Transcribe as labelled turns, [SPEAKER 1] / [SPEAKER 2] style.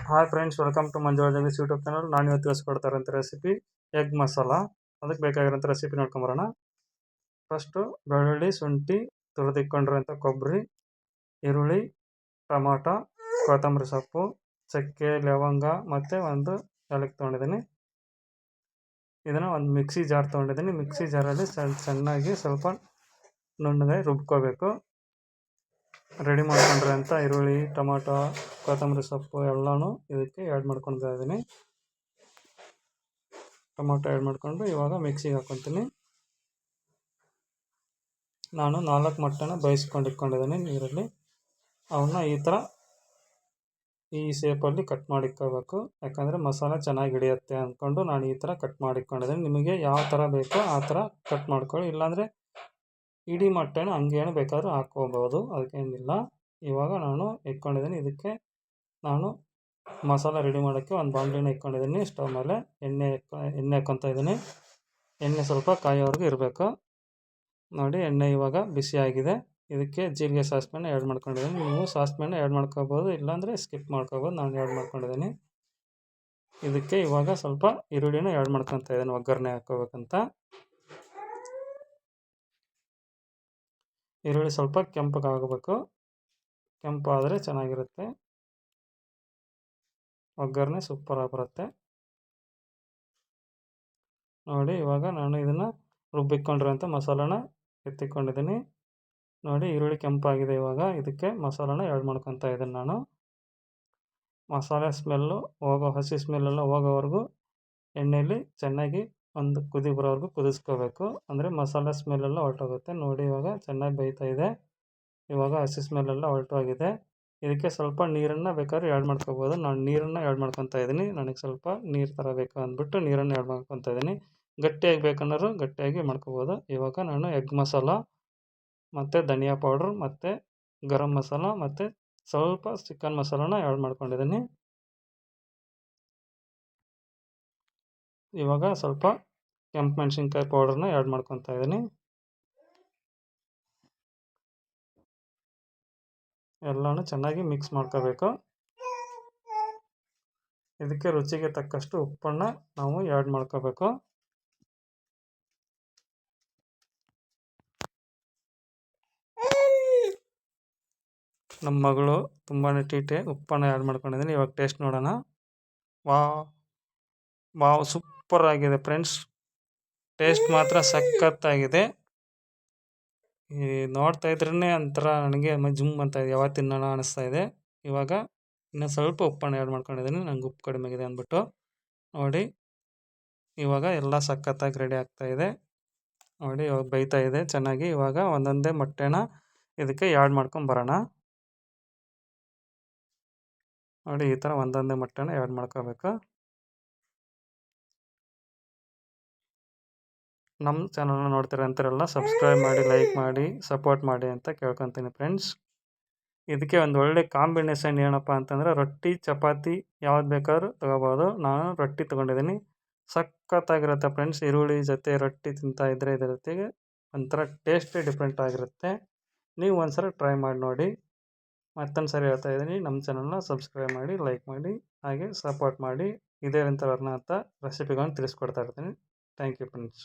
[SPEAKER 1] Hi friends, welcome to Manjula Jagadish YouTube channel. ನಾನು ಇವತ್ತು ತಿಳಿಸ್ಕೊಡ್ತಾ ಇರೋಂಥ ರೆಸಿಪಿ ಎಗ್ ಮಸಾಲ. ಅದಕ್ಕೆ ಬೇಕಾಗಿರೋಂಥ ರೆಸಿಪಿ ನೋಡ್ಕೊಂಬರೋಣ. ಫಸ್ಟು ಬೆಳ್ಳುಳ್ಳಿ, ಶುಂಠಿ, ತುರಿದಿಟ್ಕೊಂಡಿರೋಂಥ ಕೊಬ್ಬರಿ, ಈರುಳ್ಳಿ, ಟೊಮಾಟೊ, ಕೊತ್ತಂಬರಿ ಸೊಪ್ಪು, ಚಕ್ಕೆ, ಲವಂಗ ಮತ್ತು ಒಂದು ಏಲಕ್ಕಿ ತೊಗೊಂಡಿದ್ದೀನಿ. ಇದನ್ನು ಒಂದು ಮಿಕ್ಸಿ ಜಾರ್ ತೊಗೊಂಡಿದ್ದೀನಿ. ಮಿಕ್ಸಿ ಜಾರಲ್ಲಿ ಚೆನ್ನಾಗಿ ಸ್ವಲ್ಪ ನುಣ್ಣಗೆ ರುಬ್ಕೋಬೇಕು. ರೆಡಿ ಮಾಡ್ಕೊಂಡಿರೋಂಥ ಈರುಳ್ಳಿ, ಟೊಮಾಟೊ, ಕೊತ್ತಂಬರಿ ಸೊಪ್ಪು ಎಲ್ಲನೂ ಇದಕ್ಕೆ ಆ್ಯಡ್ ಮಾಡ್ಕೊಳ್ತಾ ಇದ್ದೀನಿ. ಟೊಮಾಟೊ ಆ್ಯಡ್ ಮಾಡಿಕೊಂಡು ಇವಾಗ ಮಿಕ್ಸಿಗೆ ಹಾಕ್ಕೊತೀನಿ. ನಾನು 4 ಮೊಟ್ಟೆನ ಬೇಯಿಸ್ಕೊಂಡು ಇಟ್ಕೊಂಡಿದ್ದೀನಿ ನೀರಲ್ಲಿ. ಅವನ್ನ ಈ ಥರ ಈ ಶೇಪಲ್ಲಿ ಕಟ್ ಮಾಡಿ ಇಟ್ಕೋಬೇಕು. ಯಾಕಂದರೆ ಮಸಾಲೆ ಚೆನ್ನಾಗಿ ಹಿಡಿಯುತ್ತೆ ಅಂದ್ಕೊಂಡು ನಾನು ಈ ಥರ ಕಟ್ ಮಾಡಿ ಇಟ್ಕೊಂಡಿದ್ದೀನಿ. ನಿಮಗೆ ಯಾವ ಥರ ಬೇಕೋ ಆ ಥರ ಕಟ್ ಮಾಡ್ಕೊಳ್ಳಿ. ಇಲ್ಲಾಂದರೆ ಇಡೀ ಮೊಟ್ಟೆನ ಹಂಗೇನು ಬೇಕಾದರೂ ಹಾಕ್ಕೋಬೋದು, ಅದಕ್ಕೇನಿಲ್ಲ. ಇವಾಗ ನಾನು ಇಟ್ಕೊಂಡಿದ್ದೀನಿ. ಇದಕ್ಕೆ ನಾನು ಮಸಾಲ ರೆಡಿ ಮಾಡೋಕ್ಕೆ ಒಂದು ಬಾಣಲಿನ ಇಟ್ಕೊಂಡಿದ್ದೀನಿ. ಸ್ಟವ್ ಮೇಲೆ ಎಣ್ಣೆ ಹಾಕ್ಕೊತಾ ಇದ್ದೀನಿ. ಎಣ್ಣೆ ಸ್ವಲ್ಪ ಕಾಯೋವರೆಗೂ ಇರಬೇಕು. ನೋಡಿ, ಎಣ್ಣೆ ಇವಾಗ ಬಿಸಿಯಾಗಿದೆ. ಇದಕ್ಕೆ ಜೀರಿಗೆ, ಸಾಸಿವೆನ ಆ್ಯಡ್ ಮಾಡ್ಕೊಂಡಿದ್ದೀನಿ. ನೀವು ಸಾಸಿವೆನ ಆ್ಯಡ್ ಮಾಡ್ಕೋಬೋದು, ಇಲ್ಲಾಂದರೆ ಸ್ಕಿಪ್ ಮಾಡ್ಕೋಬೋದು. ನಾನು ಆ್ಯಡ್ ಮಾಡ್ಕೊಂಡಿದ್ದೀನಿ. ಇದಕ್ಕೆ ಇವಾಗ ಸ್ವಲ್ಪ ಈರುಳ್ಳಿನ ಆ್ಯಡ್ ಮಾಡ್ಕೊತಾ ಇದ್ದೀನಿ ಒಗ್ಗರಣೆ ಹಾಕ್ಕೋಬೇಕಂತ. ಈರುಳ್ಳಿ ಸ್ವಲ್ಪ ಕೆಂಪಗಾಗಬೇಕು. ಕೆಂಪಾದರೆ ಚೆನ್ನಾಗಿರುತ್ತೆ, ಒಗ್ಗರಣೆ ಸೂಪರಾಗಿ ಬರುತ್ತೆ. ನೋಡಿ, ಇವಾಗ ನಾನು ಇದನ್ನು ರುಬ್ಬಿಕೊಂಡಿರೋಂಥ ಮಸಾಲಾನ ಎತ್ತಿಕೊಂಡಿದ್ದೀನಿ. ನೋಡಿ, ಈರುಳ್ಳಿ ಕೆಂಪಾಗಿದೆ. ಇವಾಗ ಇದಕ್ಕೆ ಮಸಾಲಾನ ಆ್ಯಡ್ ಮಾಡ್ಕೊತಾ ಇದ್ದೀನಿ ನಾನು. ಮಸಾಲೆ ಸ್ಮೆಲ್ಲು ಹಸಿ ಸ್ಮೆಲ್ಲೆಲ್ಲ ಹೋಗೋವರೆಗೂ ಎಣ್ಣೆಯಲ್ಲಿ ಚೆನ್ನಾಗಿ ಒಂದು ಕುದಿ ಬರೋವರೆಗೂ ಕುದಿಸ್ಕೋಬೇಕು. ಅಂದರೆ ಮಸಾಲೆ ಸ್ಮೆಲ್ಲೆಲ್ಲ ಹೊರಟೋಗುತ್ತೆ. ನೋಡಿ, ಇವಾಗ ಚೆನ್ನಾಗಿ ಬೇಯ್ತಾ ಇದೆ. ಇವಾಗ ಹಸಿ ಸ್ಮೆಲ್ಲೆಲ್ಲ ಹೊರಟೋಗಿದೆ. ಇದಕ್ಕೆ ಸ್ವಲ್ಪ ನೀರನ್ನು ಬೇಕಾದ್ರೆ ಆ್ಯಡ್ ಮಾಡ್ಕೋಬೋದು. ನಾನು ನೀರನ್ನು ಆ್ಯಡ್ ಮಾಡ್ಕೊತಾ ಇದ್ದೀನಿ. ನನಗೆ ಸ್ವಲ್ಪ ನೀರು ಥರ ಬೇಕು ಅಂದ್ಬಿಟ್ಟು ನೀರನ್ನು ಆ್ಯಡ್ ಮಾಡ್ಕೊತಾ ಇದ್ದೀನಿ. ಗಟ್ಟಿಯಾಗಿ ಬೇಕನ್ನೋರು ಗಟ್ಟಿಯಾಗಿ ಮಾಡ್ಕೋಬೋದು. ಇವಾಗ ನಾನು ಎಗ್ ಮಸಾಲ ಮತ್ತು ಧನಿಯಾ ಪೌಡ್ರ್ ಮತ್ತು ಗರಂ ಮಸಾಲ ಮತ್ತು ಸ್ವಲ್ಪ ಚಿಕನ್ ಮಸಾಲಾನ ಆ್ಯಡ್ ಮಾಡ್ಕೊಂಡಿದ್ದೀನಿ. ಇವಾಗ ಸ್ವಲ್ಪ ಕೆಂಪು ಮೆಣಸಿನ್ಕಾಯಿ ಪೌಡ್ರನ್ನ ಆ್ಯಡ್ ಮಾಡ್ಕೊತಾ ಇದ್ದೀನಿ. ಎಲ್ಲನೂ ಚೆನ್ನಾಗಿ ಮಿಕ್ಸ್ ಮಾಡ್ಕೋಬೇಕು. ಇದಕ್ಕೆ ರುಚಿಗೆ ತಕ್ಕಷ್ಟು ಉಪ್ಪನ್ನು ನಾವು ಆ್ಯಡ್ ಮಾಡ್ಕೋಬೇಕು. ನಮ್ಮ ಮಗಳು ತುಂಬಾ ತೀಟೆ, ಉಪ್ಪನ್ನು ಆ್ಯಡ್ ಮಾಡ್ಕೊಂಡಿದ್ದೀನಿ. ಇವಾಗ ಟೇಸ್ಟ್ ನೋಡೋಣ. ವಾವ್, ಸೂಪರ್ ಆಗಿದೆ ಫ್ರೆಂಡ್ಸ್. ಟೇಸ್ಟ್ ಮಾತ್ರ ಸಖತ್ತಾಗಿದೆ. ನೋಡ್ತಾ ಇದ್ರೇ ಒಂಥರ ನನಗೆ ಜುಮ್ ಅಂತ ಇದೆ, ಯಾವಾಗ ತಿನ್ನೋಣ ಅನ್ನಿಸ್ತಾ ಇದೆ. ಇವಾಗ ಇನ್ನೂ ಸ್ವಲ್ಪ ಉಪ್ಪನ್ನು ಆ್ಯಡ್ ಮಾಡ್ಕೊಂಡಿದ್ದೀನಿ, ನಂಗೆ ಉಪ್ಪು ಕಡಿಮೆ ಆಗಿದೆ ಅಂದ್ಬಿಟ್ಟು. ನೋಡಿ, ಇವಾಗ ಎಲ್ಲ ಸಖತ್ತಾಗಿ ರೆಡಿ ಆಗ್ತಾಯಿದೆ. ನೋಡಿ, ಇವಾಗ ಬೇಯ್ತಾ ಇದೆ ಚೆನ್ನಾಗಿ. ಇವಾಗ ಒಂದೊಂದೇ ಮೊಟ್ಟೆನ ಇದಕ್ಕೆ ಆ್ಯಡ್ ಮಾಡ್ಕೊಂಬರೋಣ. ನೋಡಿ, ಈ ಥರ ಒಂದೊಂದೇ ಮೊಟ್ಟೆನ ಆ್ಯಡ್ ಮಾಡ್ಕೋಬೇಕು. ನಮ್ಮ ಚಾನಲ್ನ ನೋಡ್ತಿರೋಂಥವ್ರೆಲ್ಲ ಸಬ್ಸ್ಕ್ರೈಬ್ ಮಾಡಿ, ಲೈಕ್ ಮಾಡಿ, ಸಪೋರ್ಟ್ ಮಾಡಿ ಅಂತ ಕೇಳ್ಕೊತೀನಿ ಫ್ರೆಂಡ್ಸ್. ಇದಕ್ಕೆ ಒಂದು ಒಳ್ಳೆ ಕಾಂಬಿನೇಷನ್ ಏನಪ್ಪ ಅಂತಂದರೆ ರೊಟ್ಟಿ, ಚಪಾತಿ ಯಾವ್ದು ಬೇಕಾದ್ರೂ ತೊಗೋಬೋದು. ನಾನು ರೊಟ್ಟಿ ತೊಗೊಂಡಿದ್ದೀನಿ. ಸಖತ್ತಾಗಿರುತ್ತೆ ಫ್ರೆಂಡ್ಸ್. ಈರುಳ್ಳಿ ಜೊತೆ ರೊಟ್ಟಿ ತಿಂತಾಯಿದ್ರೆ ಇದರ ಜೊತೆಗೆ ಒಂಥರ ಟೇಸ್ಟೇ ಡಿಫ್ರೆಂಟ್ ಆಗಿರುತ್ತೆ. ನೀವು ಒಂದ್ಸಲ ಟ್ರೈ ಮಾಡಿ ನೋಡಿ. ಮತ್ತೊಂದು ಸರಿ ಹೇಳ್ತಾ ಇದ್ದೀನಿ, ನಮ್ಮ ಚಾನಲ್ನ ಸಬ್ಸ್ಕ್ರೈಬ್ ಮಾಡಿ, ಲೈಕ್ ಮಾಡಿ, ಹಾಗೆ ಸಪೋರ್ಟ್ ಮಾಡಿ. ಇದೇ ಥರ ರೆಸಿಪಿಗಳನ್ನು ತಿಳಿಸ್ಕೊಡ್ತಾ ಇರ್ತೀನಿ. Thank you friends.